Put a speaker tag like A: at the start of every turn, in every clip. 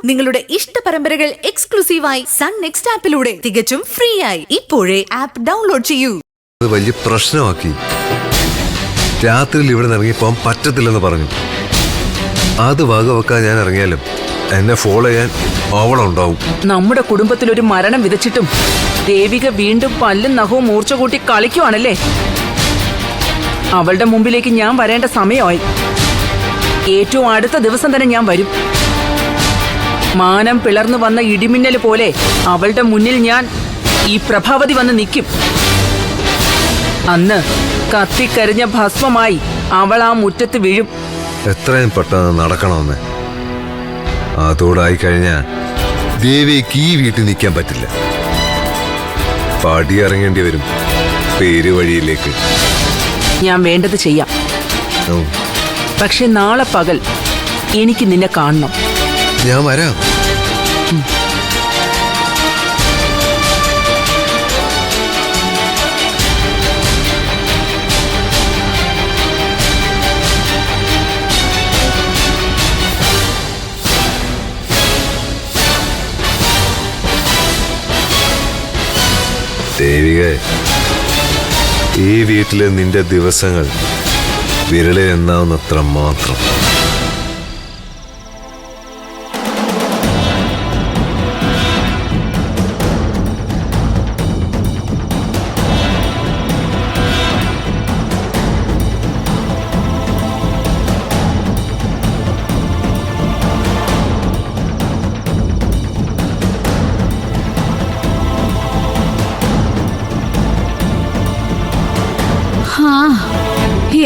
A: നിങ്ങളുടെ ഇഷ്ട പരമ്പരകൾ എക്സ്ക്ലൂസീവായി സൺ നെക്സ്റ്റ് ആപ്പിലൂടെ തികച്ചും ഫ്രീ ആയി ഇപ്പോഴേ ആപ്പ് ഡൗൺലോഡ് ചെയ്യൂ.
B: അത് വലിയ പ്രശ്നമാക്കി. രാത്രിയിൽ ഇവിടെ ഇറങ്ങിപ്പോകാൻ പറ്റത്തില്ലെന്ന് പറഞ്ഞു. അത് വകവെക്കാൻ ഞാൻ ഇറങ്ങിയാലും എന്നെ ഫോളോ ചെയ്യാൻ അവളുണ്ടാവും.
C: നമ്മുടെ കുടുംബത്തിൽ ഒരു മരണം വിതച്ചിട്ടും ദേവിക വീണ്ടും പല്ലും നഖവും മൂർച്ച കൂട്ടി കളിക്കുവാണല്ലേ. അവളുടെ മുമ്പിലേക്ക് ഞാൻ വരേണ്ട സമയമായി. ഏറ്റവും അടുത്ത ദിവസം തന്നെ ഞാൻ വരും. മാനം പിളർന്നു വന്ന ഇടിമിന്നൽ പോലെ അവളുടെ മുന്നിൽ ഞാൻ ഈ പ്രഭാവതി വന്ന് നിൽക്കും. അന്ന് കത്തിക്കരിഞ്ഞ ഭസ്മമായി അവൾ ആ മുറ്റത്ത് വീഴും.
B: എത്രയും പെട്ടെന്ന് നടക്കണമെന്ന്. അതോടായി കഴിഞ്ഞാൽ ദേവിക്ക് ഈ വീട്ടിൽ നിൽക്കാൻ പറ്റില്ല. പടി ഇറങ്ങേണ്ടി വരും പേര് വഴിയിലേക്ക്.
C: ഞാൻ വേണ്ടത് ചെയ്യാം. പക്ഷെ നാളെ പകൽ എനിക്ക് നിന്നെ കാണണം.
B: ഞാൻ വരാം. ദേവിക, ഈ വീട്ടിലെ നിന്റെ ദിവസങ്ങൾ വിരളിൽ എണ്ണാവുന്നത്ര മാത്രം.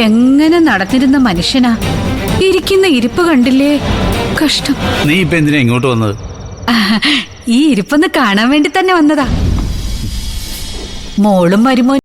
D: എങ്ങനെ നടന്നിരുന്ന മനുഷ്യനാ. ഇരിക്കുന്ന ഇരിപ്പ് കണ്ടില്ലേ, കഷ്ടം.
E: നീ ഇപ്പൊ എന്തിനാ ഇങ്ങോട്ട് വന്നത്?
D: ഈ ഇരിപ്പൊന്ന് കാണാൻ വേണ്ടി തന്നെ വന്നതാ. മോളും മരുമോനും